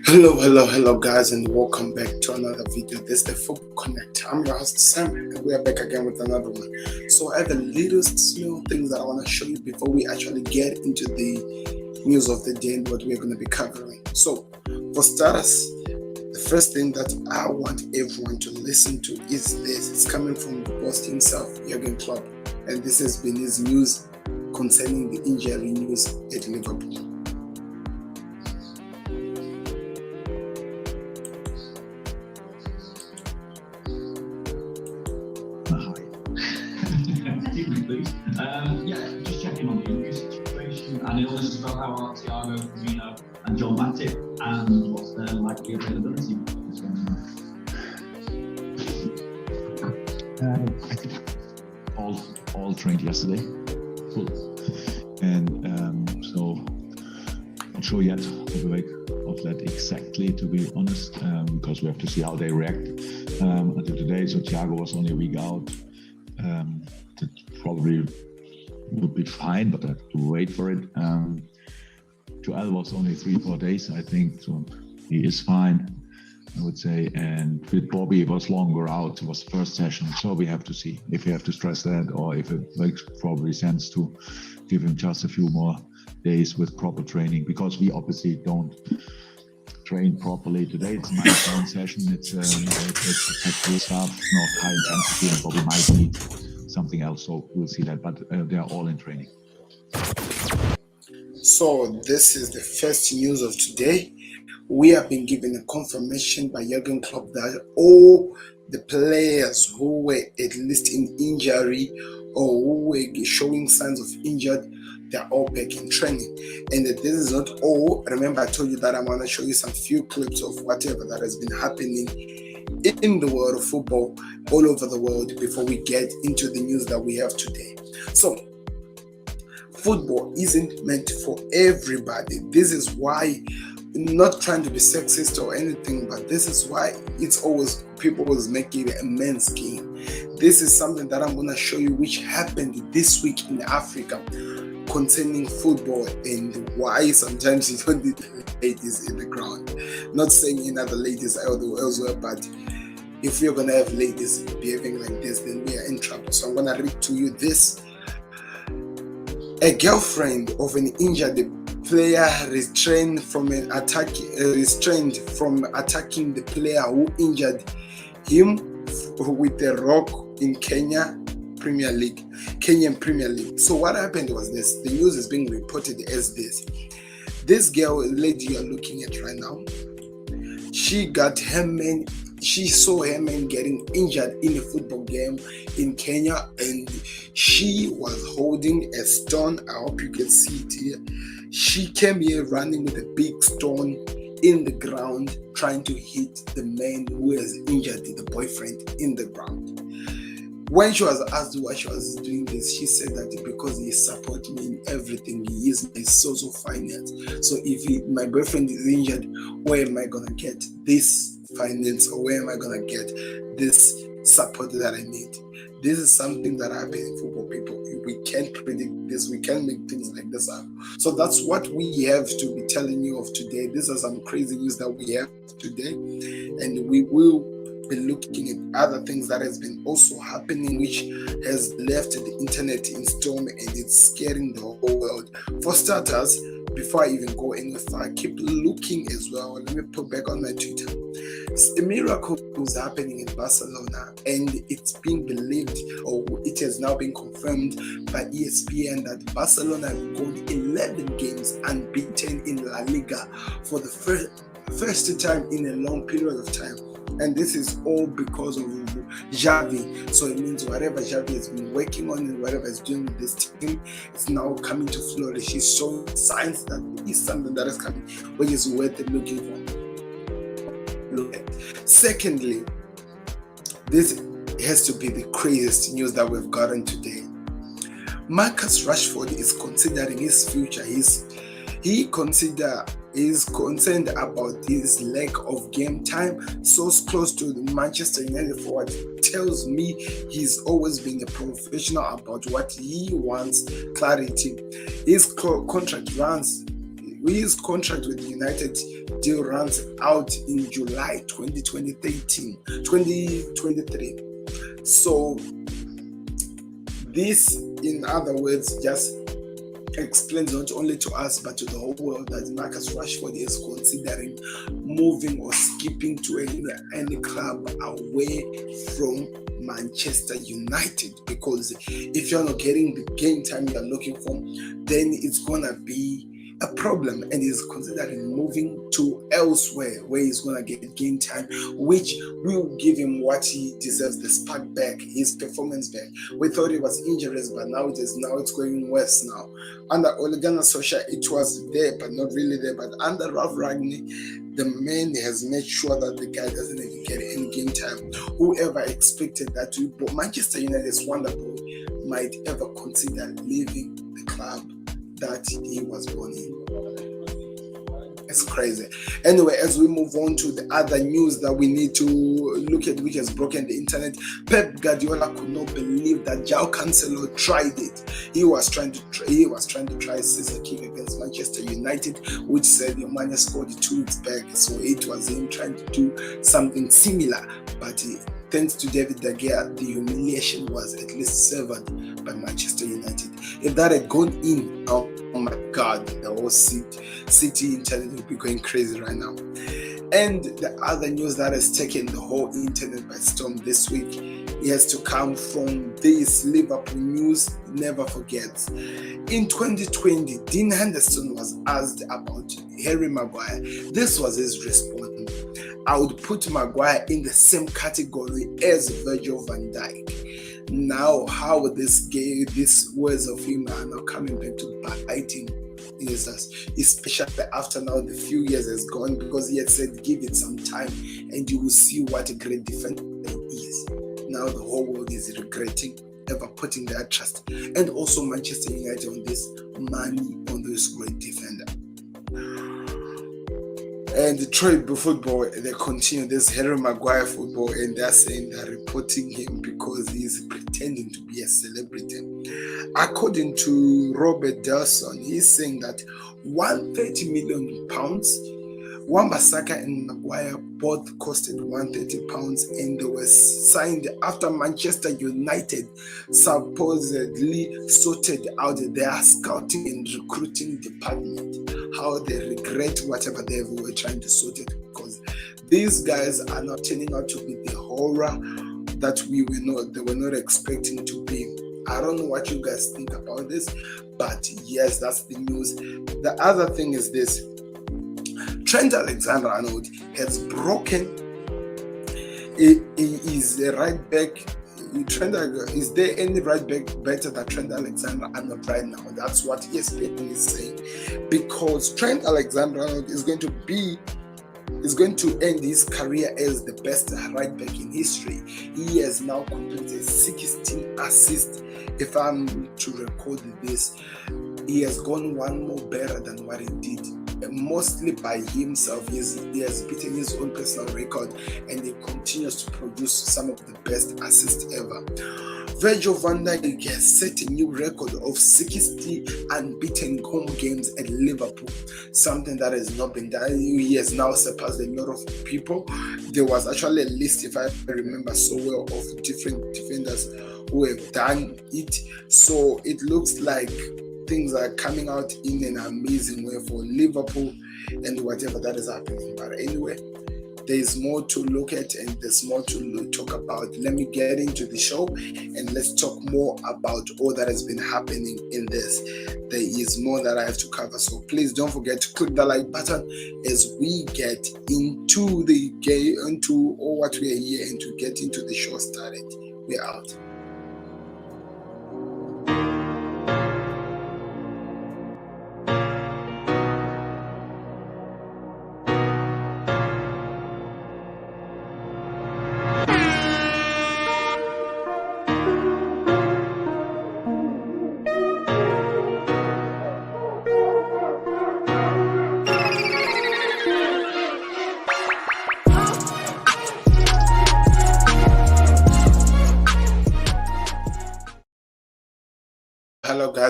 Hello, guys, and welcome back to another video. This is the Football Connect. I'm your host, Sam, and we are back again with another one. So, I have a little small things that I want to show you before we actually get into the news of the day and what we're going to be covering. So, for starters, the first thing that I want everyone to listen to is this. It's coming from the boss himself, Jurgen Klopp, and this has been his news concerning the injury news at Liverpool. Just checking on the injury situation and illness as well. How are Thiago, Firmino, and John Matip, and what's their likely availability this one? I think all trained yesterday, full, and so not sure yet the wake of that exactly, to be honest, because we have to see how they react until today. So Thiago was only a week out. That probably would be fine, but I have to wait for it. Joel was only 3-4 days, I think, so he is fine, I would say. And with Bobby, it was longer out. It was the first session, so we have to see if we have to stress that or if it makes probably sense to give him just a few more days with proper training, because we obviously don't train properly today. It's a nice session. It's technical stuff, not high intensity, and Bobby might need something else, so we'll see that, but they are all in training. So this is the first news of today. We have been given a confirmation by Jurgen Klopp that all the players who were at least in injury or who were showing signs of injured, they're all back in training. And this is not all. Remember, I told you that I'm going to show you some few clips of whatever that has been happening in the world of football all over the world before we get into the news that we have today. So, football isn't meant for everybody. This is why, not trying to be sexist or anything, but this is why it's always, people always make it a men's game. This is something that I'm going to show you which happened this week in Africa concerning football, and why sometimes you don't need ladies in the ground. Not saying any other ladies elsewhere, but if you're going to have ladies behaving like this, then we are in trouble. So I'm going to read to you this. A girlfriend of an injured player restrained from attacking the player who injured him with a rock in Kenyan Premier League. So what happened was this. The news is being reported as this. This lady you're looking at right now, she saw her man getting injured in a football game in Kenya, and she was holding a stone. I hope you can see it here. She came here running with a big stone in the ground, trying to hit the man who has injured the boyfriend in the ground. When she was asked why she was doing this, she said that because he supports me in everything, he is my source of finance. So if my boyfriend is injured, where am I going to get this finance, or where am I going to get this support that I need? This is something that happens in football, people. We can't predict this. We can't make things like this up. So that's what we have to be telling you of today. These are some crazy news that we have today, and we will be looking at other things that has been also happening, which has left the internet in storm, and it's scaring the whole world. For starters, before I even go any further, keep looking as well. Let me put back on my Twitter. A miracle is happening in Barcelona, and it's being believed, or it has now been confirmed by ESPN, that Barcelona have gone 11 games unbeaten in La Liga for the first time in a long period of time. And this is all because of Xavi. So it means whatever Xavi has been working on and whatever he's doing with this team, it's now coming to flourish. He's showing signs that there is something that is coming, which is worth looking for. Look at. Secondly, this has to be the craziest news that we've gotten today. Marcus Rashford is considering his future. He is concerned about his lack of game time, so close to the Manchester United forward. Tells me he's always been a professional about what he wants clarity. His contract runs His contract with United deal runs out in July 2023. So this, in other words, just explains not only to us but to the whole world that Marcus Rashford is considering moving or skipping to any club away from Manchester United, because if you're not getting the game time you're looking for, then it's gonna be a problem, and he's considering moving to elsewhere where he's gonna get game time, which will give him what he deserves, the spark back, his performance back. We thought it was injuries, but now it's going worse now. Under Ole Gunnar Solskjaer, it was there, but not really there. But under Ralf Rangnick, the man has made sure that the guy doesn't even get any game time. Whoever expected that to, but Manchester United's wonderboy might ever consider leaving the club that he was born in. It's crazy. Anyway, as we move on to the other news that we need to look at, which has broken the internet, Pep Guardiola could not believe that João Cancelo tried it. He was trying to try scissor kick against Manchester United, which said Mane scored 2 weeks back. So it was him trying to do something similar, but thanks to David De Gea, the humiliation was at least severed by Manchester United. If that had gone in, oh my God, the whole city internet would be going crazy right now. And the other news that has taken the whole internet by storm this week, it has to come from this Liverpool news never forgets. In 2020, Dean Henderson was asked about Harry Maguire. This was his response: I would put Maguire in the same category as Virgil van Dijk. Now, how these words of him are now coming back to bite him is us, especially after now the few years has gone, because he had said give it some time and you will see what a great defender he is. Now the whole world is regretting ever putting their trust, and also Manchester United, on this money on this great defender. And Detroit football, they continue this Harry Maguire football, and they're saying they're reporting him because he's pretending to be a celebrity. According to Robert Delson, he's saying that £130 million, Wan-Bissaka and Maguire both costed £130, and they were signed after Manchester United supposedly sorted out their scouting and recruiting department. How they regret whatever they were trying to sort it, because these guys are not turning out to be the horror that they were not expecting to be. I don't know what you guys think about this, but yes, that's the news. The other thing is this: Trent Alexander-Arnold has broken. He is a right back. Is there any right back better than Trent Alexander-Arnold right now? That's what ESPN is saying, because Trent Alexander-Arnold is going to end his career as the best right back in history. He has now completed 16 assists. If I'm to record this, he has gone one more better than what he did. Mostly by himself. He has beaten his own personal record, and he continues to produce some of the best assists ever. Virgil van Dijk has set a new record of 60 unbeaten home games at Liverpool, something that has not been done. He has now surpassed a lot of people. There was actually a list, if I remember so well, of different defenders who have done it. So it looks like things are coming out in an amazing way for Liverpool and whatever that is happening. But anyway, there's more to look at and there's more to talk about. Let me get into the show and let's talk more about all that has been happening in this. There is more that I have to cover, so please don't forget to click the like button as we get into the game, into all what we are here, and to get into the show started. We're out.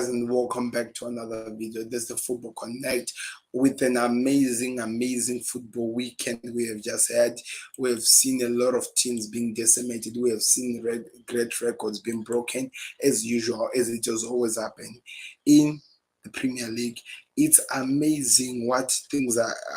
guys, and welcome back to another video. This is the Football Connect with an amazing football weekend we have just had. We have seen a lot of teams being decimated. We have seen great records being broken as usual, as it has always happened in the Premier League. It's amazing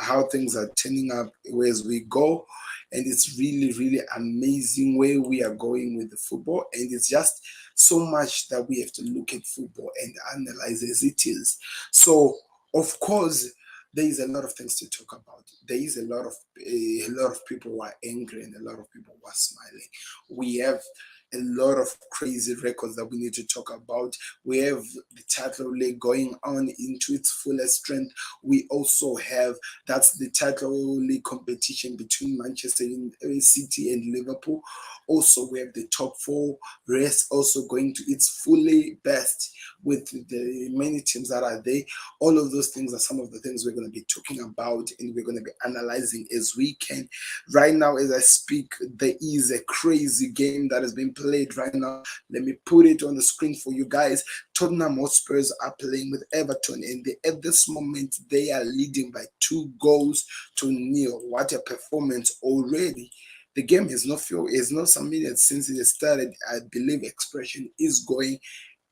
how things are turning up as we go, and it's really amazing where we are going with the football. And it's just so much that we have to look at football and analyze as it is. So of course there is a lot of things to talk about. There is a lot of people who are angry and a lot of people who are smiling. We have a lot of crazy records that we need to talk about. We have the title league going on into its fullest strength. We also have the title league competition between Manchester City and Liverpool. Also, we have the top four race also going to its fully best with the many teams that are there. All of those things are some of the things we're going to be talking about and we're going to be analyzing as we can. Right now, as I speak, there is a crazy game that has been played right now. Let me put it on the screen for you guys. Tottenham Hotspurs are playing with Everton, and at this moment they are leading by 2-0. What a performance already. The game is not some minutes since it started. I believe expression is going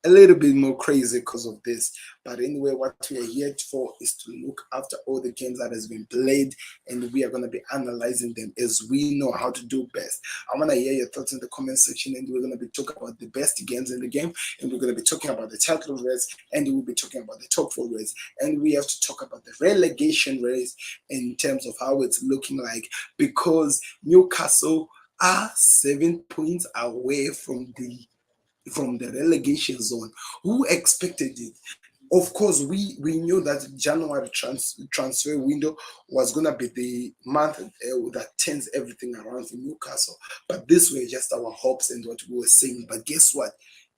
a little bit more crazy because of this. But anyway, what we are here for is to look after all the games that has been played, and we are going to be analyzing them as we know how to do best. I want to hear your thoughts in the comment section, and we're going to be talking about the best games in the game, and we're going to be talking about the title race, and we'll be talking about the top four race, and we have to talk about the relegation race in terms of how it's looking like, because Newcastle are 7 points away from the relegation zone. Who expected it? Of course, we knew that January transfer window was going to be the month that turns everything around for Newcastle. But this were just our hopes and what we were saying. But guess what?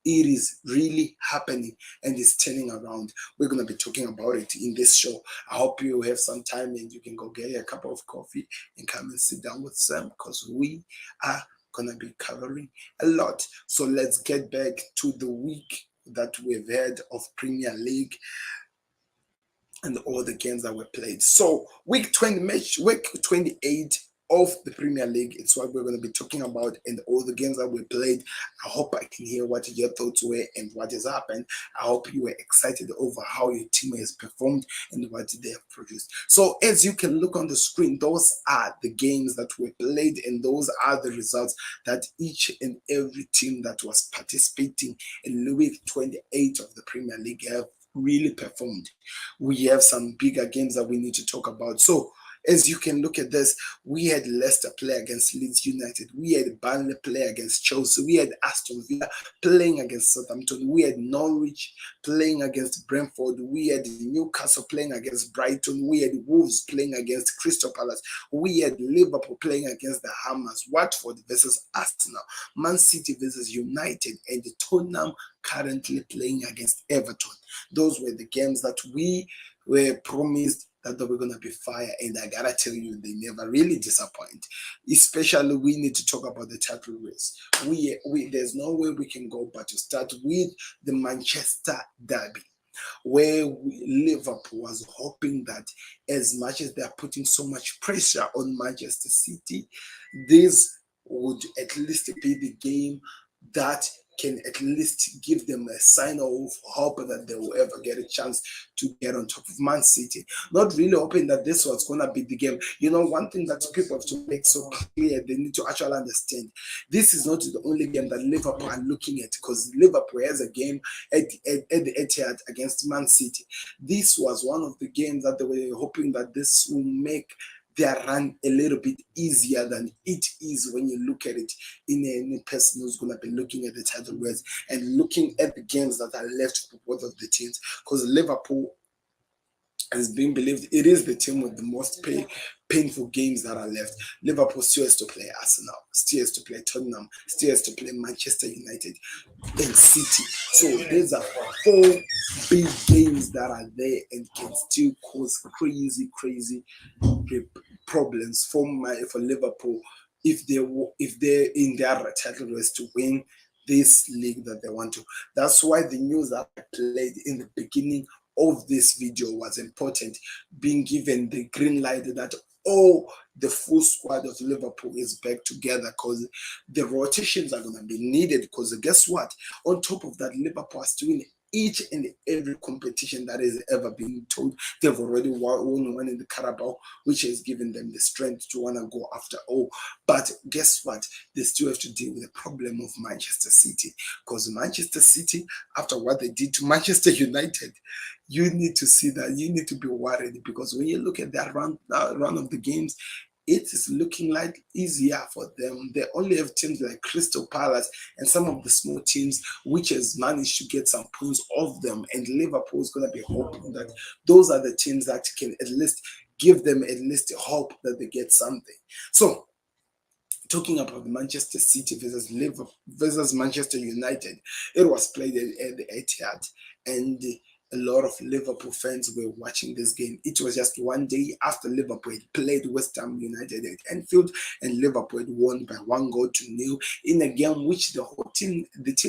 It is really happening and it's turning around. We're going to be talking about it in this show. I hope you have some time and you can go get a cup of coffee and come and sit down with Sam, because we are gonna be covering a lot. So let's get back to the week that we've had of Premier League and all the games that were played. So week 28 of the Premier League, it's what we're going to be talking about, and all the games that we played. I hope I can hear what your thoughts were and what has happened. I hope you were excited over how your team has performed and what they have produced. So as you can look on the screen, those are the games that were played, and those are the results that each and every team that was participating in week 28 of the Premier League have really performed. We have some bigger games that we need to talk about. So as you can look at this, we had Leicester play against Leeds United. We had Burnley play against Chelsea. We had Aston Villa playing against Southampton. We had Norwich playing against Brentford. We had Newcastle playing against Brighton. We had Wolves playing against Crystal Palace. We had Liverpool playing against the Hammers. Watford versus Arsenal. Man City versus United. And Tottenham currently playing against Everton. Those were the games that we were promised that they were going to be fire, and I gotta tell you, they never really disappoint. Especially, we need to talk about the title race. There's no way we can go but to start with the Manchester derby, where Liverpool was hoping that as much as they're putting so much pressure on Manchester City, this would at least be the game that can at least give them a sign of hope that they will ever get a chance to get on top of Man City. Not really hoping that this was going to be the game. You know, one thing that people have to make so clear, they need to actually understand, this is not the only game that Liverpool are looking at, because Liverpool has a game at the Etihad against Man City. This was one of the games that they were hoping that this will make their run a little bit easier than it is when you look at it in any person who's going to be looking at the title race and looking at the games that are left for both of the teams, because Liverpool has been believed it is the team with the most painful games that are left. Liverpool still has to play Arsenal, still has to play Tottenham, still has to play Manchester United and City. So these are 4 big games that are there and can still cause crazy problems for Liverpool if they're in their title race to win this league that they want to. That's why the news that I played in the beginning of this video was important, being given the green light that all the full squad of Liverpool is back together, because the rotations are going to be needed. Because guess what? On top of that, Liverpool are still in each and every competition that has ever been told. They've already won one in the Carabao, which has given them the strength to want to go after all. But guess what? They still have to deal with the problem of Manchester City, because Manchester City, after what they did to Manchester United, you need to see that. You need to be worried, because when you look at that run of the games, it is looking like easier for them. They only have teams like Crystal Palace and some of the small teams which has managed to get some points off them. And Liverpool is going to be hoping that those are the teams that can at least give them at least hope that they get something. So, talking about Manchester City versus Liverpool versus Manchester United, it was played at the Etihad, and a lot of Liverpool fans were watching this game. It was just one day after Liverpool had played West Ham United at Anfield, and Liverpool had won by 1-0 in a game which the team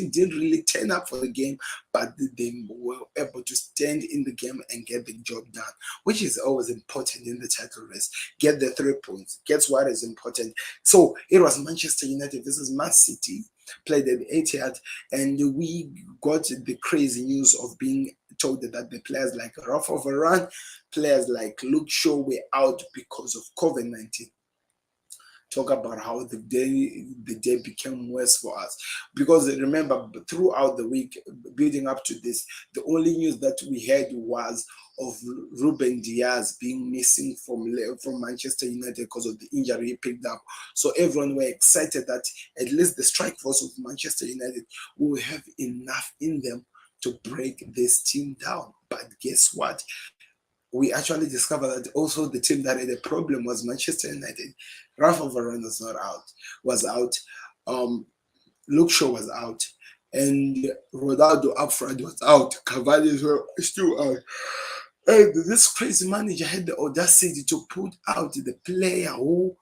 didn't really turn up for the game, but they were able to stand in the game and get the job done, which is always important in the title race. Get the 3 points. Guess what is important? So it was Manchester United versus Man City, played at the Etihad, and we got the crazy news of being told that the players like Rafa Varane, players like Luke Shaw were out because of COVID-19. Talk about how the day became worse for us, because remember, throughout the week building up to this, the only news that we had was of Ruben Diaz being missing from Manchester United because of the injury he picked up. So everyone were excited that at least the strike force of Manchester United will have enough in them to break this team down. But guess what? We actually discovered that also the team that had a problem was Manchester United. Rafa Varane was out. Luke Shaw was out. And Ronaldo up front was out. Cavani was still out. And this crazy manager had the audacity to put out the player who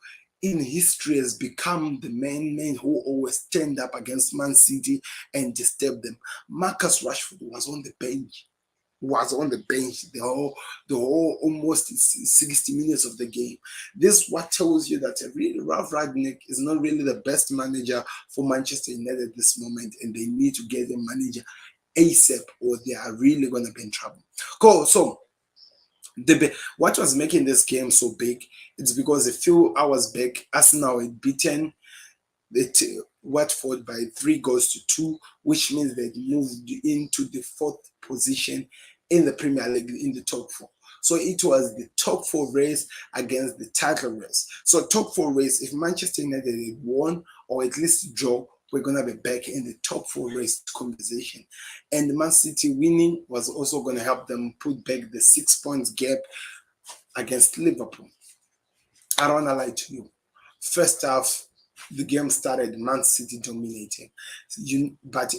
in history has become the main man who always stand up against Man City and disturb them. Marcus Rashford was on the bench. The whole almost 60 minutes of the game. This what tells you that really Ralph Rangnick is not really the best manager for Manchester United at this moment, and they need to get a manager ASAP, or they are really going to be in trouble. Cool. So what was making this game so big? It's because a few hours back, Arsenal had beaten Watford by 3-2, which means they moved into the 4th position in the Premier League in the top 4. So it was the top 4 race against the title race. So top 4 race, if Manchester United had won or at least draw, we're going to be back in the top 4 race conversation. And Man City winning was also going to help them put back the 6 points gap against Liverpool. I don't want to lie to you. First half, the game started Man City dominating. But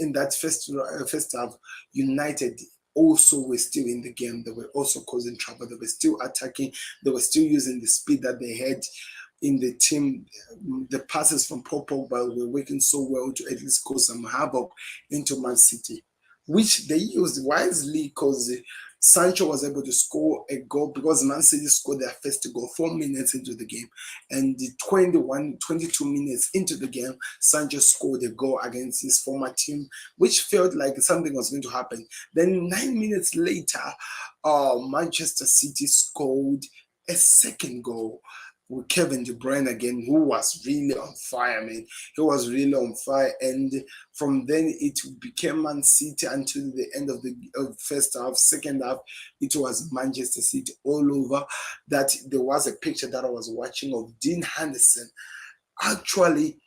in that first half, United also were still in the game. They were also causing trouble. They were still attacking. They were still using the speed that they had in the team. The passes from Paul Pogba were working so well to at least cause some havoc into Man City, which they used wisely, because Sancho was able to score a goal because Man City scored their first goal 4 minutes into the game. And the 22 minutes into the game, Sancho scored a goal against his former team, which felt like something was going to happen. Then 9 minutes later, Manchester City scored a second goal with Kevin De Bruyne again, who was really on fire, man. He was really on fire. And from then, it became Man City until the end of the first half. Second half, it was Manchester City all over. That there was a picture that I was watching of Dean Henderson actually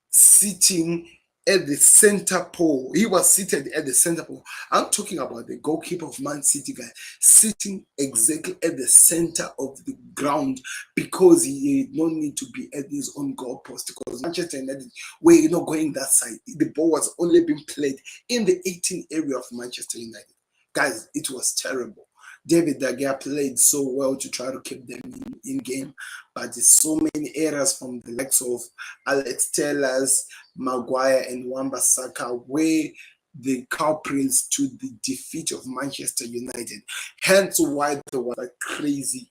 sitting at the center pole. He was seated at the center pole. I'm talking about the goalkeeper of Man City guy sitting exactly at the center of the ground, because he had no need to be at his own goal post, because Manchester United were not going that side. The ball was only being played in the 18 area of Manchester United. Guys, it was terrible. David De Gea played so well to try to keep them in game, but there's so many errors from the likes of Alex Tellers, Maguire, and Wan-Bissaka were the culprits to the defeat of Manchester United. Hence why there was a crazy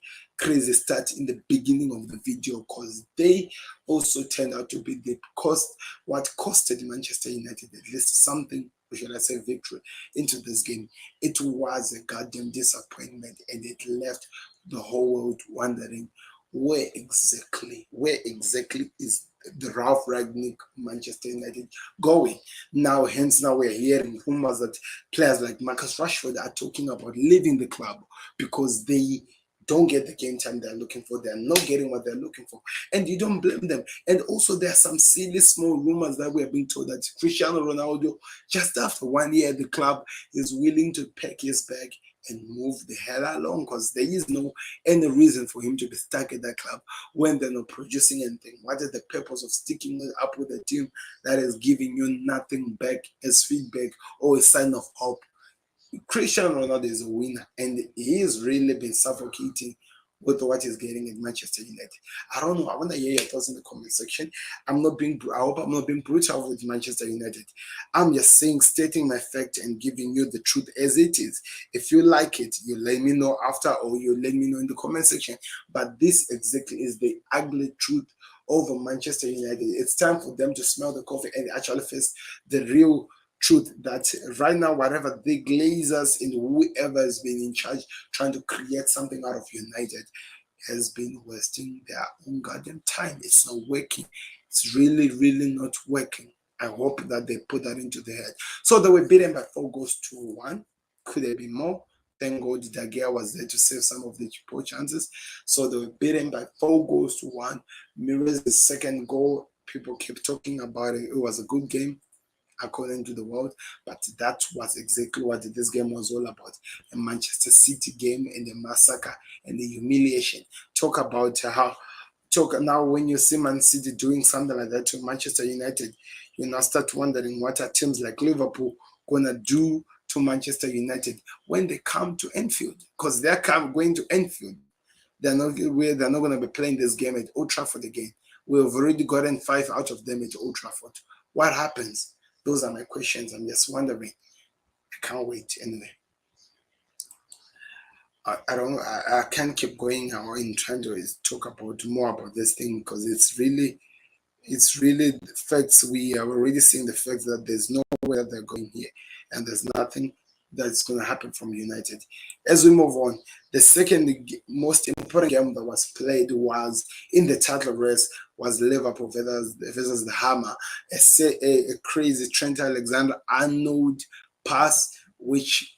start in the beginning of the video, because they also turned out to be what costed Manchester United at least something, or should I say victory, into this game. It was a goddamn disappointment, and it left the whole world wondering where exactly is the Ralph Ragnick Manchester United going now. Hence now we're hearing rumors that players like Marcus Rashford are talking about leaving the club because they don't get the game time they're looking for. They're not getting what they're looking for. And you don't blame them. And also there are some silly small rumors that we are being told that Cristiano Ronaldo, just after 1 year at the club, is willing to pack his bag and move the hell along, because there is no any reason for him to be stuck at that club when they're not producing anything. What is the purpose of sticking up with a team that is giving you nothing back as feedback or a sign of hope? Cristiano Ronaldo is a winner, and he has really been suffocating with what he's getting in Manchester United. I don't know. I want to hear your thoughts in the comment section. I hope I'm not being brutal with Manchester United. I'm just stating my fact and giving you the truth as it is. If you like it, you let me know after, or you let me know in the comment section. But this exactly is the ugly truth over Manchester United. It's time for them to smell the coffee and actually face the real truth that right now, whatever the Glazers and whoever has been in charge trying to create something out of United has been wasting their own goddamn time. It's not working. It's really not working. I hope that they put that into their head. So they were beaten by 4 goals to 1. Could there be more? Thank God De Gea was there to save some of the poor chances. So they were beaten by 4 goals to 1. Mirrors' second goal, people kept talking about it. It was a good game according to the world, but that was exactly what this game was all about: a Manchester City game and a massacre and the humiliation. Talk about talk now when you see Man City doing something like that to Manchester United, you now start wondering what are teams like Liverpool gonna do to Manchester United when they come to Anfield, because they're going to Anfield. They're not going to be playing this game at Old Trafford again. We've already gotten 5 out of them at Old Trafford. What happens? Those are my questions. I'm just wondering. I can't wait. Anyway, I can't keep going now in trying to talk about more about this thing, because it's really the facts. We are already seeing the facts that there's nowhere they're going here, and there's nothing that's going to happen from United. As we move on, the second most important game that was played was in the title race, was Liverpool versus the Hammer. A crazy Trent Alexander-Arnold pass which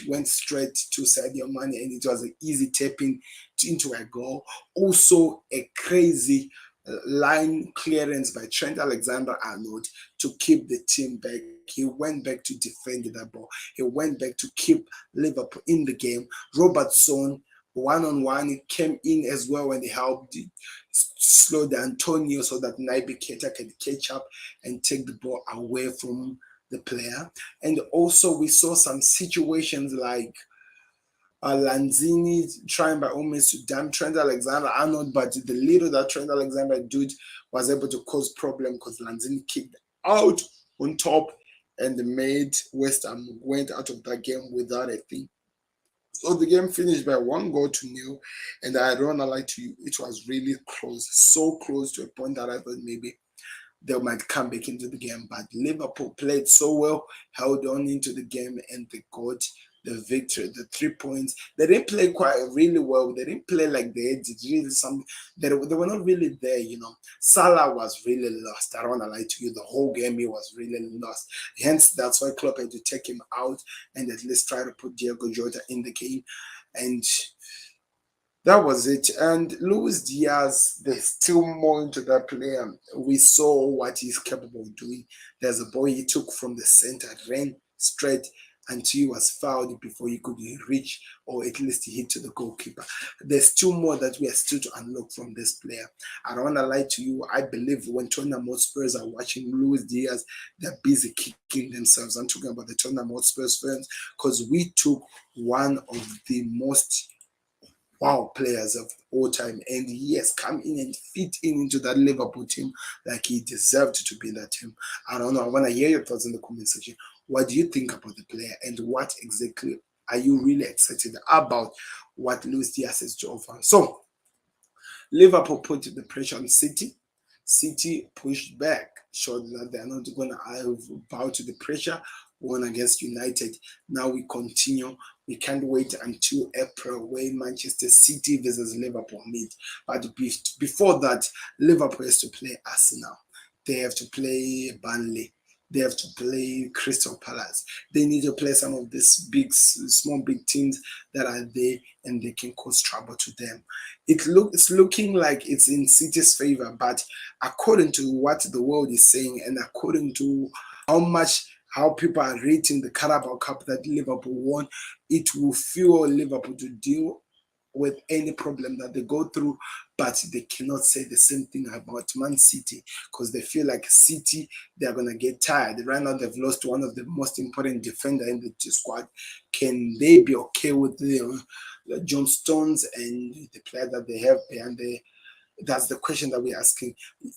went straight to Sadio Mane, and it was an easy tapping into a goal. Also a crazy line clearance by Trent Alexander-Arnold to keep the team back. He went back to defend that ball. He went back to keep Liverpool in the game. Robertson, one-on-one, he came in as well and he helped slow down Antonio so that Naby Keita can catch up and take the ball away from the player. And also we saw some situations like Lanzini trying by all means to damn Trent Alexander-Arnold, but the little that Trent Alexander did was able to cause problem because Lanzini kicked out on top and made West Ham went out of that game without a thing. So the game finished by 1-0, and I don't want to lie to you, it was really close, so close to a point that I thought maybe they might come back into the game. But Liverpool played so well, held on into the game, and they got the victory, the 3 points. They didn't play quite really well. They didn't play like they did really some. They were not really there, you know. Salah was really lost. I don't want to lie to you. The whole game he was really lost. Hence, that's why Klopp had to take him out and at least try to put Diego Jota in the game. And that was it. And Luis Diaz, there's still more into that player. We saw what he's capable of doing. There's a ball he took from the center, ran straight. until he was fouled before he could reach or at least hit to the goalkeeper. There's two more that we are still to unlock from this player. I don't want to lie to you. I believe when Tottenham Hotspurs are watching Luis Diaz, they're busy kicking themselves. I'm talking about the Tottenham Hotspurs fans because we took one of the most wow players of all time, and he has come in and fit in into that Liverpool team like he deserved to be in that team. I don't know. I want to hear your thoughts in the comment section. What do you think about the player, and what exactly are you really excited about what Luis Diaz has to offer? So Liverpool put the pressure on City. City pushed back, showed that they're not going to bow to the pressure, won against United. Now we continue. We can't wait until April when Manchester City versus Liverpool meet. But before that, Liverpool has to play Arsenal. They have to play Burnley. They have to play Crystal Palace. They need to play some of these small, big teams that are there, and they can cause trouble to them. It's looking like it's in City's favor, but according to what the world is saying, and according to how people are rating the Carabao Cup that Liverpool won, it will fuel Liverpool to deal with any problem that they go through, but they cannot say the same thing about Man City because they feel like City, they're going to get tired. Right now, they've lost one of the most important defender in the squad. Can they be okay with the John Stones and the player that they have behind there? That's the question that we're asking.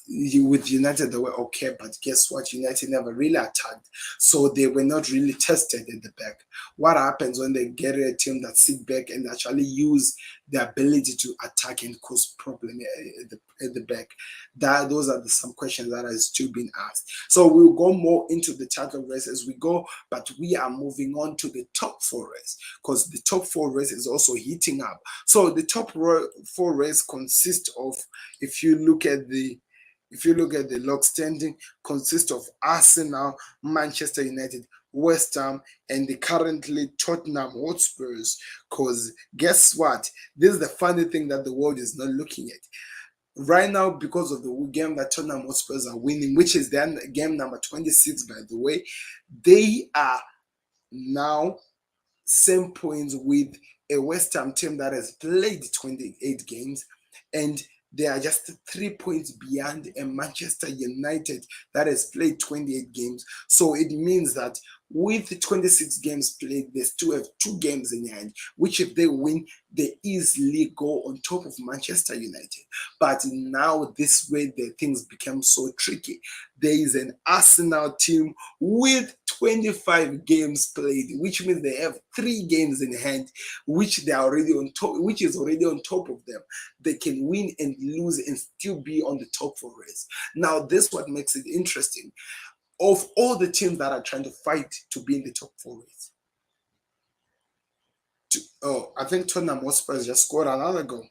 With United, they were okay, but guess what? United never really attacked, so they were not really tested at the back. What happens when they get a team that sit back and actually use their ability to attack and cause problem at the back? Those are some questions that are still being asked. So we'll go more into the title race as we go, but we are moving on to the top four race because the top four race is also heating up. So the top four race consists of, if you look at the log standing, consists of Arsenal, Manchester United, West Ham, and the currently Tottenham Hotspurs. Because guess what? This is the funny thing that the world is not looking at. Right now, because of the game that Tottenham Hotspurs are winning, which is their game number 26, by the way, they are now same points with a West Ham team that has played 28 games, and they are just 3 points behind a Manchester United that has played 28 games. So it means that with 26 games played, they still have 2 games in hand, which if they win, they easily go on top of Manchester United. But now this way, the things become so tricky. There is an Arsenal team with 25 games played, which means they have 3 games in hand, which they are already on top, which is already on top of them. They can win and lose and still be on the top 4 race. Now, this is what makes it interesting. Of all the teams that are trying to fight to be in the top 4 race, I think Tottenham Hotspur just scored another goal.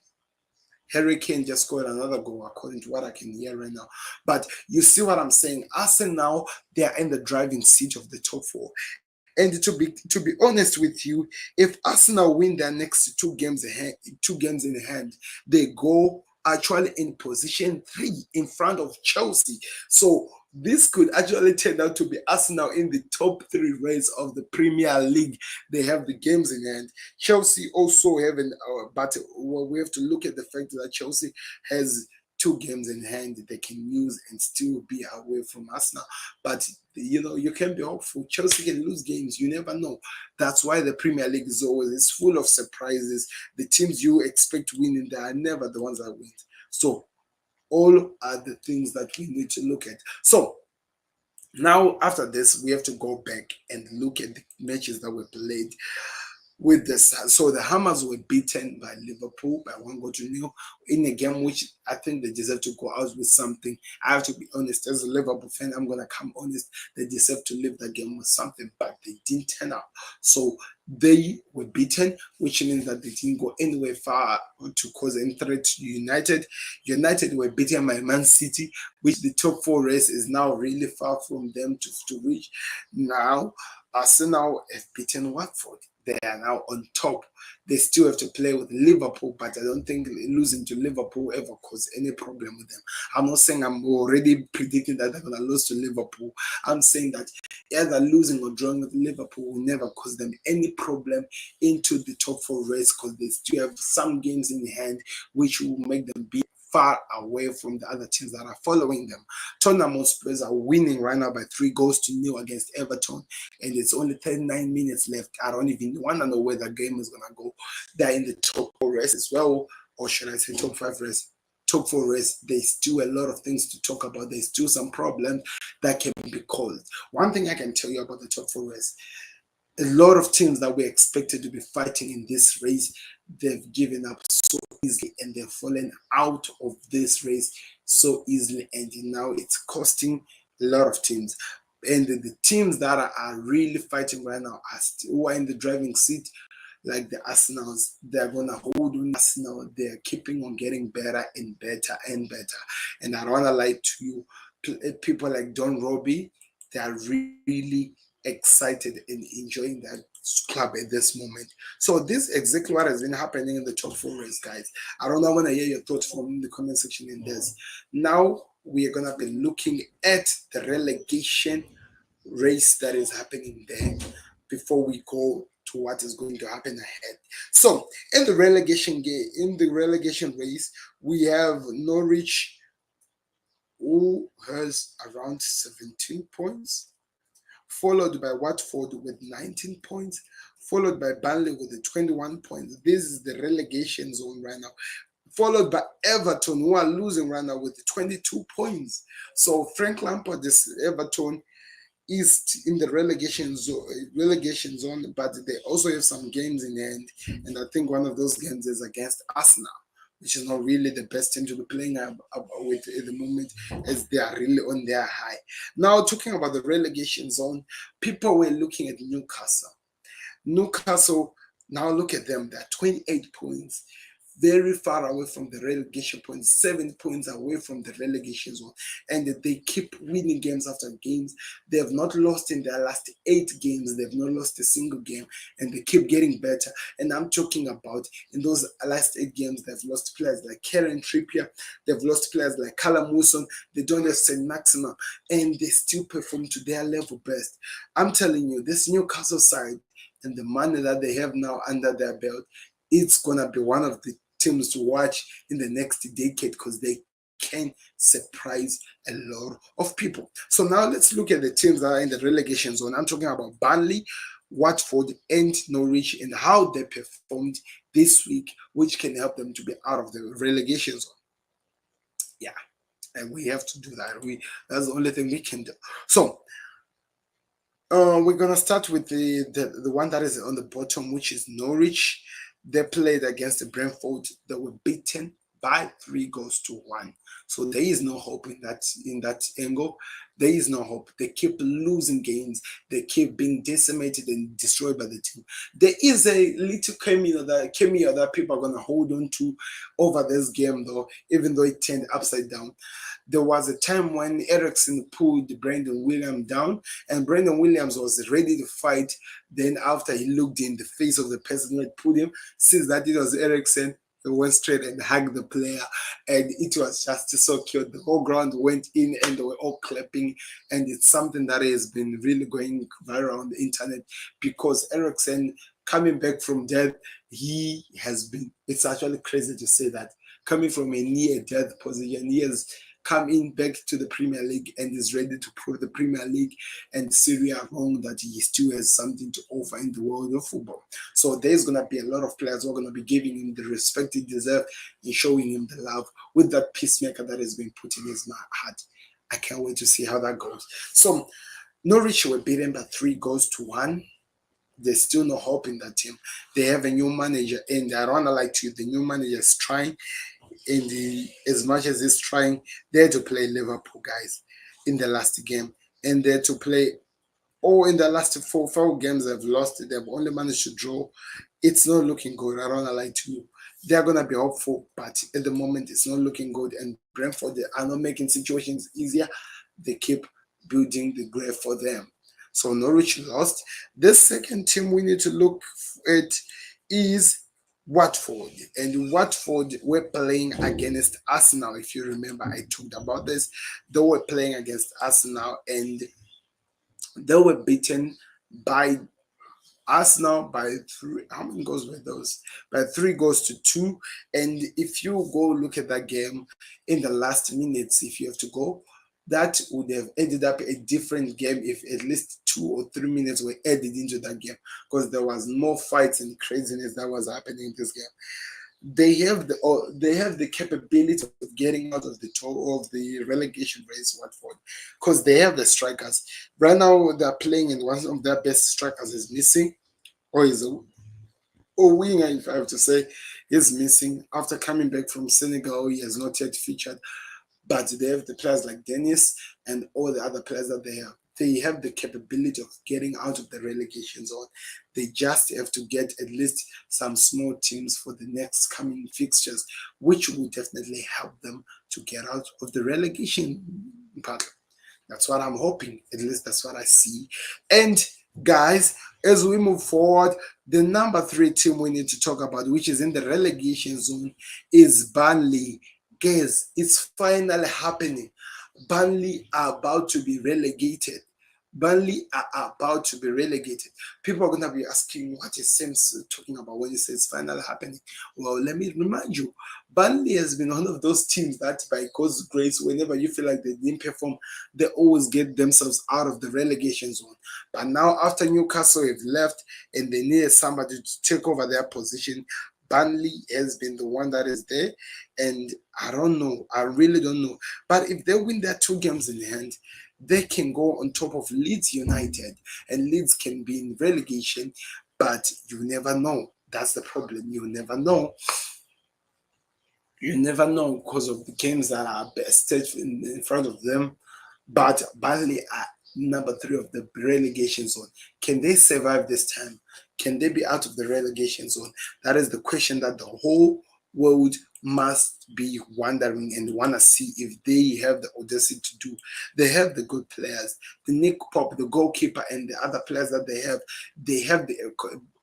Harry Kane just scored another goal, according to what I can hear right now. But you see what I'm saying? Arsenal, they are in the driving seat of the top 4. And to be honest with you, if Arsenal win their next 2 games in hand, they go actually in position 3 in front of Chelsea. So this could actually turn out to be Arsenal in the top 3 race of the Premier League. They have the games in hand. Chelsea also have but we have to look at the fact that Chelsea has 2 games in hand they can use and still be away from Arsenal. But you can be hopeful. Chelsea can lose games. You never know. That's why the Premier League is full of surprises. The teams you expect winning, they are never the ones that win. So all are the things that we need to look at. So now after this, we have to go back and look at the matches that were played with this. So the Hammers were beaten by Liverpool by 1-0 in a game which I think they deserve to go out with something. I have to be honest, as a Liverpool fan, I'm going to come honest. They deserve to leave the game with something, but they didn't turn up. So they were beaten, which means that they didn't go anywhere far to cause any threat to United. United were beaten by Man City, which the top 4 race is now really far from them to reach. Now, Arsenal have beaten Watford. they are now on top. They still have to play with Liverpool, but I don't think losing to Liverpool ever cause any problem with them. I'm not saying I'm already predicting that they're going to lose to Liverpool. I'm saying that either losing or drawing with Liverpool will never cause them any problem into the top four race, because they still have some games in hand which will make them be far away from the other teams that are following them. Tottenham Hotspur are winning right now by 3-0 against Everton, and it's only 39 minutes left. I don't even want to know where the game is going to go. They're in the top four race as well, or should I say top five race? Top four race. There's still a lot of things to talk about. There's still some problems that can be caused. One thing I can tell you about the top four race, a lot of teams that were expected to be fighting in this race, they've given up so easily and they've fallen out of this race so easily, and now it's costing a lot of teams. And the teams that are really fighting right now are still, who are in the driving seat, like the Arsenals. They're gonna hold on. Arsenal, they're keeping on getting better and better and better. And I don't wanna lie to you, people like Don Robbie, they are really excited and enjoying that club at this moment. So this is exactly what has been happening in the top four race, guys. I don't know, I want to hear your thoughts from the comment section in this. Now we are gonna be looking at the relegation race that is happening there before we go to what is going to happen ahead. So in the relegation race, we have Norwich, who has around 17 points, followed by Watford with 19 points, followed by Burnley with the 21 points. This is the relegation zone right now. Followed by Everton, who are losing right now with 22 points. So Frank Lampard, this Everton, is in the relegation zone, but they also have some games in hand, and I think one of those games is against Arsenal, which is not really the best team to be playing with at the moment, as they are really on their high. Now, talking about the relegation zone, people were looking at Newcastle. Newcastle, now look at them, they're 28 points, very far away from the relegation points, 7 points away from the relegation zone, and they keep winning games after games. They have not lost in their last 8 games. They've not lost a single game, and they keep getting better. And I'm talking about in those last 8 games, they've lost players like Kieran Trippier, they've lost players like Callum Wilson, they don't have St. Maximum, and they still perform to their level best. I'm telling you, this Newcastle side and the money that they have now under their belt, it's gonna be one of the teams to watch in the next decade, because they can surprise a lot of people. So now let's look at the teams that are in the relegation zone. I'm talking about Burnley, Watford, and Norwich, and how they performed this week, which can help them to be out of the relegation zone. Yeah, and we have to do that. That's the only thing we can do. So we're gonna start with the one that is on the bottom, which is Norwich. They played against the Brentford. They were beaten by 3-1. So there is no hope in that angle. There is no hope. They keep losing games. They keep being decimated and destroyed by the team. There is a little cameo that people are gonna hold on to over this game, though, even though it turned upside down. There was a time when Eriksen pulled Brendan Williams down, and Brendan Williams was ready to fight. Then after he looked in the face of the person who had pulled him, since that it was Eriksen, he went straight and hugged the player, and it was just so cute. The whole ground went in and they were all clapping, and it's something that has been really going viral on the internet, because Eriksen, coming back from death, he has been, it's actually crazy to say that, coming from a near-death position, he has come in back to the Premier League and is ready to prove the Premier League and Syria wrong, that he still has something to offer in the world of football. So there's going to be a lot of players who are going to be giving him the respect he deserves and showing him the love with that peacemaker that has been put in his heart. I can't wait to see how that goes. So Norwich were beaten by 3-1. There's still no hope in that team. They have a new manager, and I don't want to lie to you, the new manager is trying. As much as he's trying, they're to play Liverpool, guys, in the last game, and they're to play, in the last four games they've lost, they've only managed to draw. It's not looking good. I don't want to lie to you. They're gonna be hopeful, but at the moment it's not looking good. And Brentford, they are not making situations easier. They keep building the grave for them. So Norwich lost. The second team we need to look at is Watford. And Watford were playing against Arsenal. If you remember, I talked about this. They were playing against Arsenal and they were beaten by Arsenal by three. How many goals were those? By 3 goals to 2. And if you go look at that game in the last minutes, if you have to go, that would have ended up a different game if at least 2 or 3 minutes were added into that game because there was more fights and craziness that was happening in this game. They have the capability of getting out of the top of the relegation race, Watford, because they have the strikers. Right now they're playing and one of their best strikers is missing, or is a winger, if I have to say, is missing after coming back from Senegal. He has not yet featured, but they have the players like Dennis and all the other players that they have. They have the capability of getting out of the relegation zone. They just have to get at least some small teams for the next coming fixtures, which will definitely help them to get out of the relegation battle. That's what I'm hoping. At least that's what I see. And guys, as we move forward, the number 3 team we need to talk about, which is in the relegation zone, is Burnley. Guys, it's finally happening. Burnley are about to be relegated. Burnley are about to be relegated. People are going to be asking what is Sims talking about when he says finally happening. Well, let me remind you, Burnley has been one of those teams that by God's grace, whenever you feel like they didn't perform, they always get themselves out of the relegation zone. But now after Newcastle have left and they needed somebody to take over their position, Burnley has been the one that is there. And I don't know. I really don't know. But if they win their 2 games in hand, they can go on top of Leeds United, and Leeds can be in relegation, but you never know. That's the problem. You never know. You never know because of the games that are bested in front of them. But Burnley are number 3 of the relegation zone. Can they survive this time? Can they be out of the relegation zone? That is the question that the whole world must be wondering and want to see if they have the audacity to do. They have the good players, the Nick Pop, the goalkeeper, and the other players that they have. They have the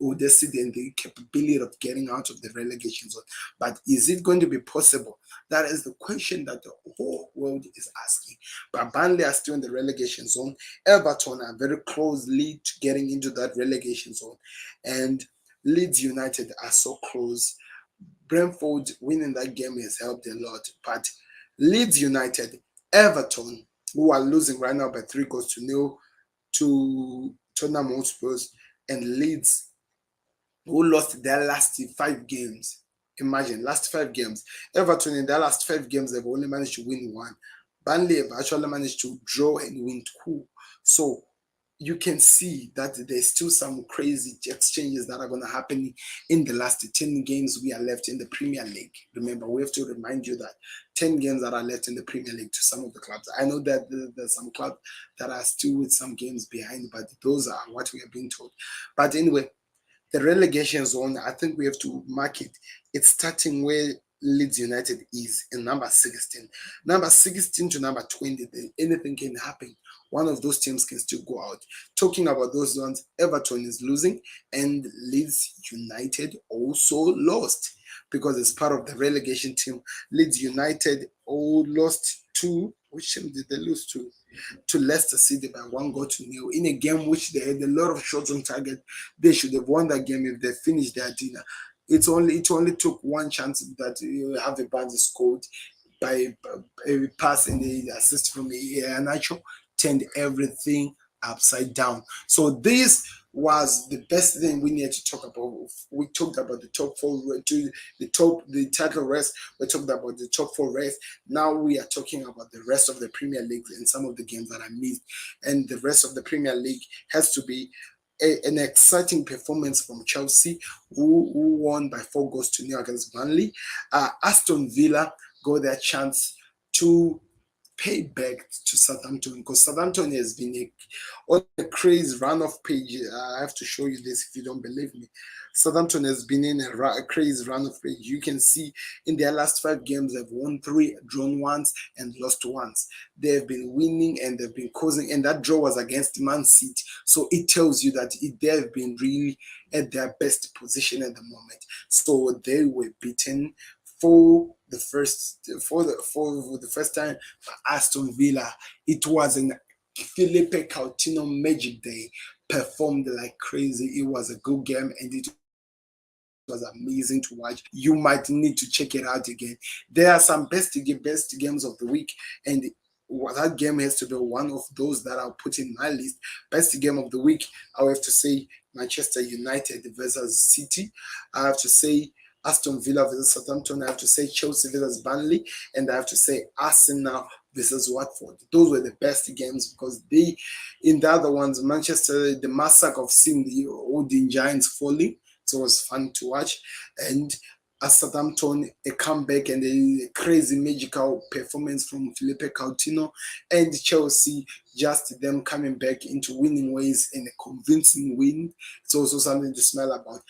audacity and the capability of getting out of the relegation zone. But is it going to be possible? That is the question that the whole world is asking. But Burnley are still in the relegation zone. Everton are very closely to getting into that relegation zone. And Leeds United are so close. Brentford winning that game has helped a lot. But Leeds United, Everton, who are losing right now by 3 goals to 0 to Tottenham Hotspurs, and Leeds, who lost their last 5 games. Imagine, last 5 games. Everton in their last 5 games, they've only managed to win 1. Burnley have actually managed to draw and win 2. So you can see that there's still some crazy exchanges that are going to happen in the last 10 games we are left in the Premier League. Remember, we have to remind you that 10 games that are left in the Premier League to some of the clubs. I know that there's some clubs that are still with some games behind, but those are what we are being told. But anyway, the relegation zone, I think we have to mark it. It's starting where Leeds United is in number 16. Number 16 to number 20, anything can happen. One of those teams can still go out. Talking about those ones, Everton is losing and Leeds United also lost because it's part of the relegation team. Leeds United lost to, which team did they lose to? To Leicester City by 1 goal to 0 in a game which they had a lot of shots on target. They should have won that game if they finished their dinner. It only took one chance that Harvey Barnes scored by a pass and the assist from Nacho, turned everything upside down. So this was the best thing we need to talk about. We talked about the top 4 to the title race. We talked about the top 4 race. Now we are talking about the rest of the Premier League and some of the games that I missed. And the rest of the Premier League has to be an exciting performance from Chelsea, who won by 4 goals to 0 against Burnley. Aston Villa got their chance to pay back to Southampton, because Southampton has been on a crazy run of page. I have to show you this if you don't believe me. Southampton has been in a crazy run of page. You can see in their last 5 games, they've won 3, drawn once, and lost once. They've been winning and they've been causing, and that draw was against Man City. So it tells you that they've been really at their best position at the moment. So they were beaten for the first time by Aston Villa. It was an Felipe Coutinho magic day, performed like crazy. It was a good game and it was amazing to watch. You might need to check it out again. There are some best games of the week, and that game has to be one of those that I'll put in my list. Best game of the week, I'll have to say Manchester United versus City. I have to say Aston Villa versus Southampton. I have to say Chelsea versus Burnley, and I have to say Arsenal versus Watford. Those were the best games, because in the other ones, Manchester, the massacre of seeing the Odin Giants falling. So it was fun to watch. And at Southampton, a comeback and a crazy magical performance from Felipe Coutinho, and Chelsea, just them coming back into winning ways in a convincing win. It's also something to smile about.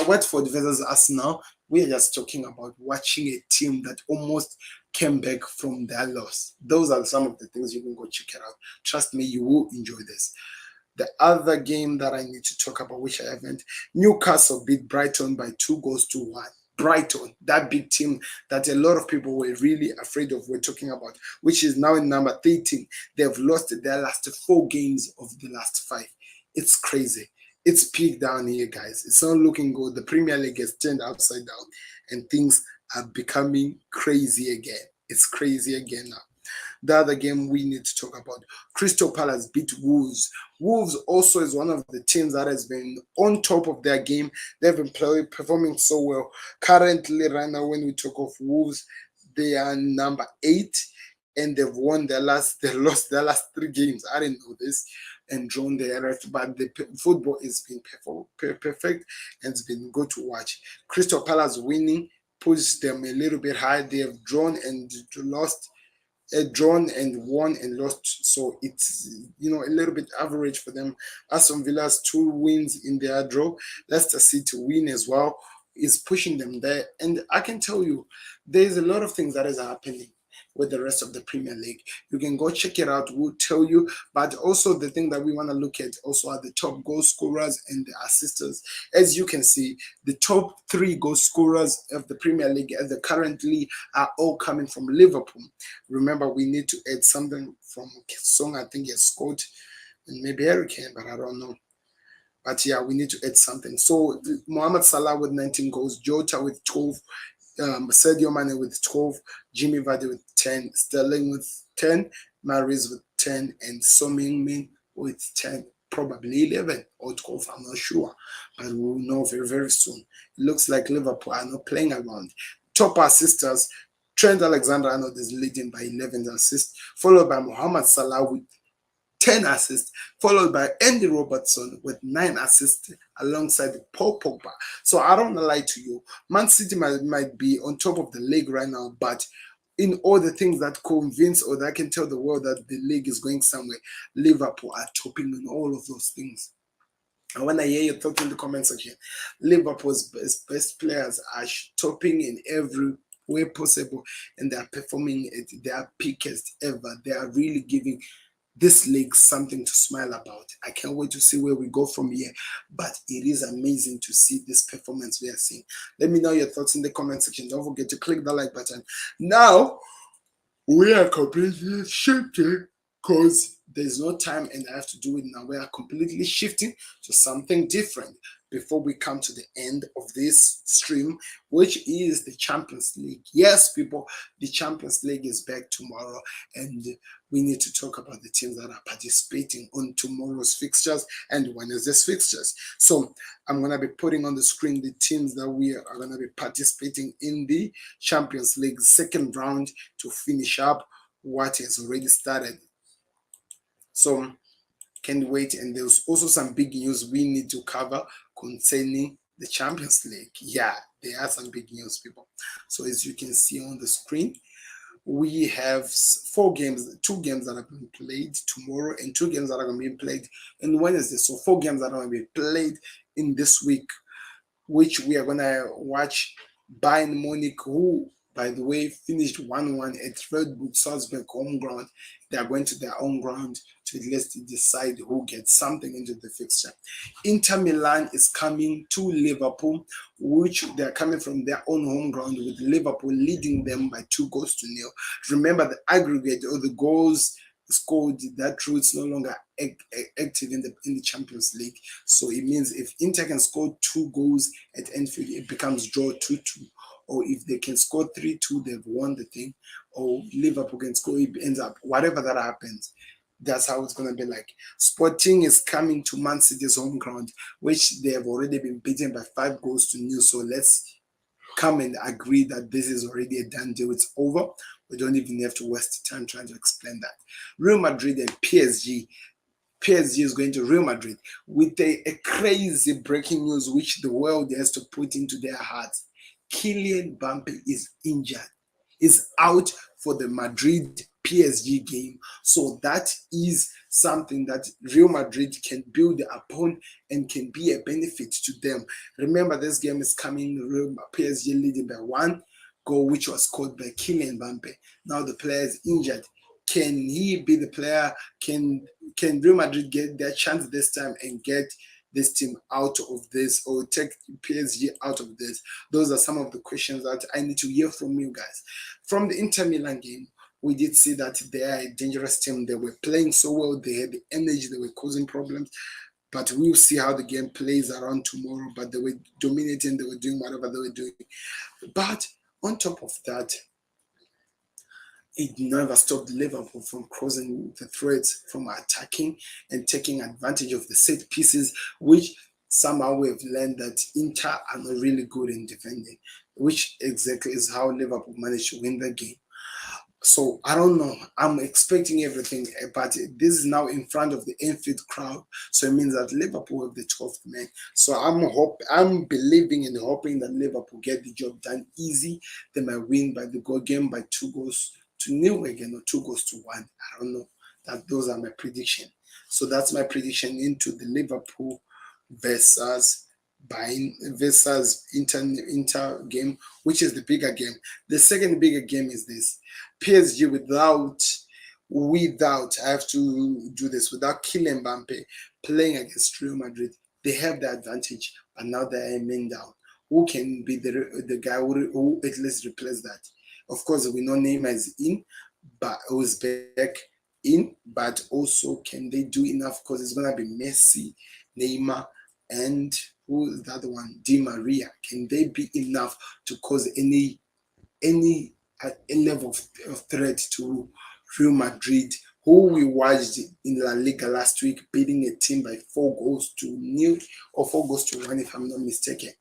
Watford versus Arsenal, we are just talking about watching a team that almost came back from their loss. Those are some of the things you can go check it out. Trust me, you will enjoy this. The other game that I need to talk about, which I haven't, Newcastle beat Brighton by 2-1. Brighton, that big team that a lot of people were really afraid of, we're talking about, which is now in number 13. They've lost their last 4 games of the last 5. It's crazy. It's peak down here, guys. It's not looking good. The Premier League has turned upside down and things are becoming crazy again. It's crazy again now. The other game we need to talk about, Crystal Palace beat Wolves. Wolves also is one of the teams that has been on top of their game. They've been performing so well. Currently, right now, when we talk of Wolves, they are number 8, and they've lost their last 3 games. I didn't know this, and drawn their rest, but the football is been perfect and it's been good to watch. Crystal Palace winning pushes them a little bit high. They have drawn and lost, drawn and won and lost, so it's a little bit average for them. Aston Villa's 2 wins in their draw, Leicester City win as well, is pushing them there. And I can tell you, there's a lot of things that is happening with the rest of the Premier League. You can go check it out, we'll tell you. But also the thing that we want to look at also are the top goal scorers and the assisters. As you can see, the top 3 goal scorers of the Premier League as the currently are all coming from Liverpool. Remember, we need to add something from Song. I think he has scored, and maybe Harry Kane, but I don't know. But yeah, we need to add something. So Mohamed Salah with 19 goals, Jota with 12, Sadio Mane with 12, Jimmy Vardy with 10, Sterling with 10, Mahrez with 10, and Son Heung-min with 10, probably 11 or 12, I'm not sure, but we'll know very, very soon. It looks like Liverpool are not playing around. Top assisters, Trent Alexander-Arnold is leading by 11 assists, followed by Mohamed Salah with 10 assists, followed by Andy Robertson with 9 assists alongside Paul Pogba. So I don't want to lie to you, Man City might be on top of the league right now, but in all the things that convince or that can tell the world that the league is going somewhere, Liverpool are topping on all of those things. I want to hear your thoughts in the comment section. Liverpool's best players are topping in every way possible, and they are performing at their peakest ever. They are really giving this league something to smile about. I can't wait to see where we go from here, but it is amazing to see this performance we are seeing. Let me know your thoughts in the comment section. Don't forget to click the like button. Now we are completely shifting because there's no time and I have to do it now. We are completely shifting to something different before we come to the end of this stream, which is the Champions League. Yes, people, the Champions League is back tomorrow, and we need to talk about the teams that are participating on tomorrow's fixtures and Wednesday's fixtures. So I'm going to be putting on the screen the teams that we are going to be participating in the Champions League second round to finish up what has already started. So can't wait. And there's also some big news we need to cover concerning the Champions League. Yeah, there are some big news, people. So as you can see on the screen, we have 4 games, 2 games that are being played tomorrow and 2 games that are going to be played on Wednesday. So 4 games that are going to be played in this week, which we are gonna watch Bayern Munich, who, by the way, finished 1-1 at Red Bull Salzburg home ground. They are going to their own ground to at least decide who gets something into the fixture. Inter Milan is coming to Liverpool, which they are coming from their own home ground, with Liverpool leading them by 2 goals to 0. Remember, the aggregate or the goals scored, that rule is no longer active in the Champions League. So it means if Inter can score 2 goals at Anfield, it becomes draw 2-2. Or if they can score 3-2, they've won the thing. Or Liverpool can score, it ends up, whatever that happens, that's how it's going to be like. Sporting is coming to Man City's home ground, which they have already been beaten by 5 goals to 0. So let's come and agree that this is already a done deal. It's over. We don't even have to waste time trying to explain that. Real Madrid and PSG. PSG is going to Real Madrid with a crazy breaking news which the world has to put into their hearts. Kylian Mbappe is injured, is out for the Madrid PSG game. So that is something that Real Madrid can build upon and can be a benefit to them. Remember, this game is coming, Real PSG leading by 1 goal, which was scored by Kylian Mbappe. Now the player is injured. Can he be the player? Can Real Madrid get their chance this time and get this team out of this, or take PSG out of this? Those are some of the questions that I need to hear from you guys. From the Inter Milan game, we did see that they are a dangerous team. They were playing so well. They had the energy. They were causing problems. But we'll see how the game plays around tomorrow. But they were dominating. They were doing whatever they were doing. But on top of that, it never stopped Liverpool from crossing the threads, from attacking and taking advantage of the set pieces, which somehow we have learned that Inter are not really good in defending, which exactly is how Liverpool managed to win the game. So I don't know. I'm expecting everything, but this is now in front of the Anfield crowd, so it means that Liverpool have the 12th man. So I'm believing and hoping that Liverpool get the job done easy. They might win by the goal game by 2 goals to 0 again, or 2 goals to 1. I don't know. Those are my prediction. So that's my prediction into the Liverpool versus Inter game, which is the bigger game. The second bigger game is this: PSG without I have to do this without Kylian Mbappe playing against Real Madrid. They have the advantage, but now they are men down. Who can be the guy who at least replace that? Of course, we know Neymar is in, but who's back in. But also, can they do enough? Because it's gonna be Messi, Neymar, and who is the other one? Di Maria. Can they be enough to cause any level of threat to Real Madrid, who we watched in La Liga last week, beating a team by 4 goals to 0 or 4 goals to 1, if I'm not mistaken?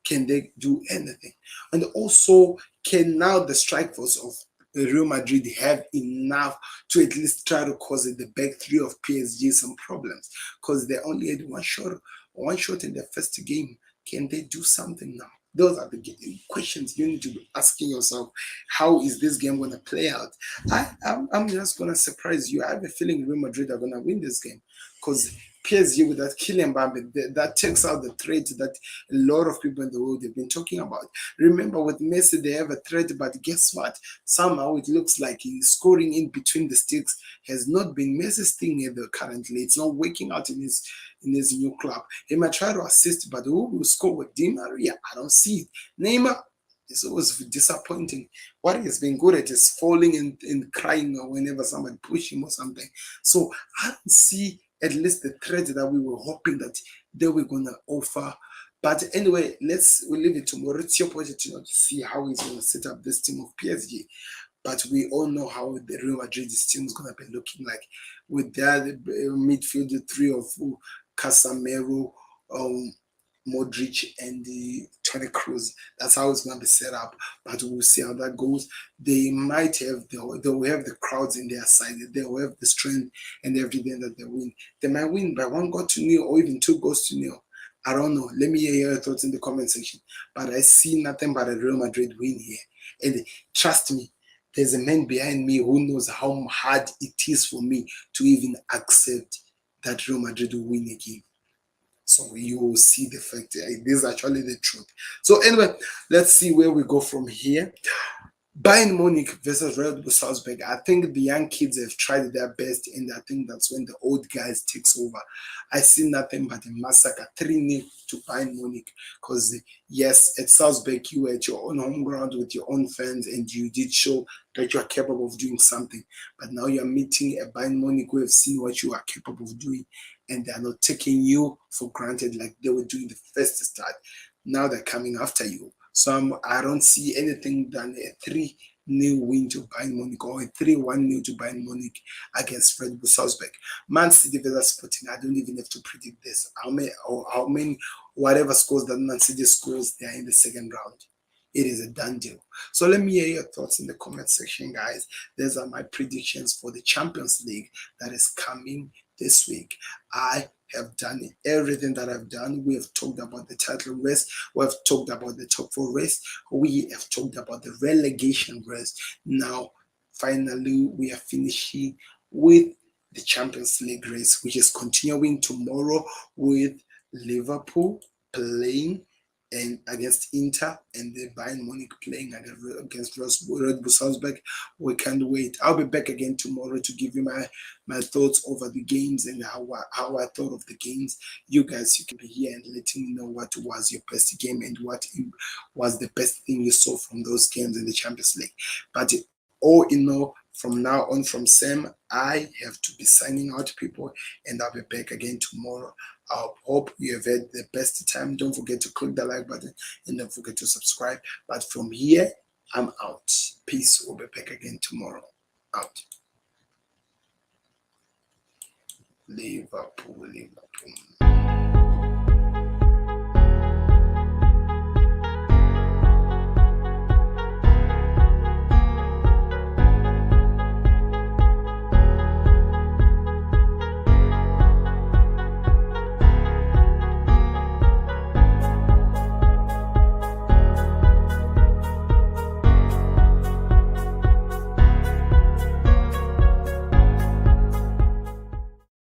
Can they do anything? And also, can now the strike force of Real Madrid have enough to at least try to cause the back three of PSG some problems? Because they only had one shot in their first game. Can they do something now? Those are the questions you need to be asking yourself. How is this game going to play out? I'm just going to surprise you. I have a feeling Real Madrid are going to win this game, because PSG with that Kylian Mbappe, that takes out the threat that a lot of people in the world have been talking about. Remember, with Messi, they have a threat, but guess what? Somehow it looks like he's scoring in between the sticks has not been Messi's thing either currently. It's not working out in his new club. He might try to assist, but who will score with Di Maria? I don't see it. Neymar is always disappointing. What he's been good at is falling and crying whenever somebody push him or something. So I don't see at least the threat that we were hoping that they were gonna offer. But anyway, we'll leave it tomorrow. It's your project to see how he's gonna set up this team of PSG. But we all know how the Real Madrid's team is gonna be looking like, with their midfield three of Casemiro, Modric, and Toni Kroos. That's how it's going to be set up. But we'll see how that goes. They might have they will have the crowds in their side. They will have the strength and everything that they win. They might win by 1 goal to 0 or even 2 goals to 0. I don't know. Let me hear your thoughts in the comment section. But I see nothing but a Real Madrid win here. And trust me, there's a man behind me who knows how hard it is for me to even accept that Real Madrid will win a game. So you will see the fact. This is actually the truth. So anyway, let's see where we go from here. Bayern Munich versus Red Bull Salzburg. I think the young kids have tried their best, and I think that's when the old guys takes over. I see nothing but a massacre, 3-0 to Bayern Munich. Because yes, at Salzburg you were at your own home ground with your own fans, and you did show that you are capable of doing something. But now you are meeting a Bayern Munich who have seen what you are capable of doing, and they are not taking you for granted like they were doing the first start. Now they're coming after you. So I don't see anything than a 3-0 win to Bayern Munich or a 3-1 to Bayern Munich against Red Bull Salzburg. Man City versus Sporting, I don't even have to predict this. How many, whatever scores that Man City scores, they are in the second round. It is a done deal. So let me hear your thoughts in the comment section, guys. These are my predictions for the Champions League that is coming this week. I have done everything that I've done. We have talked about the title race. We have talked about the top 4 race. We have talked about the relegation race. Now, finally, we are finishing with the Champions League race, which is continuing tomorrow with Liverpool playing and against Inter and the Bayern Munich playing against Red Bull Salzburg. We can't wait. I'll be back again tomorrow to give you my thoughts over the games and how I thought of the games. You guys, you can be here and letting me know what was your best game and what was the best thing you saw from those games in the Champions League. But all in all, from now on, from Sam, I have to be signing out, people, and I'll be back again tomorrow. I hope you have had the best time. Don't forget to click the like button and don't forget to subscribe. But from here, I'm out. Peace. We'll be back again tomorrow. Out. Liverpool, Liverpool.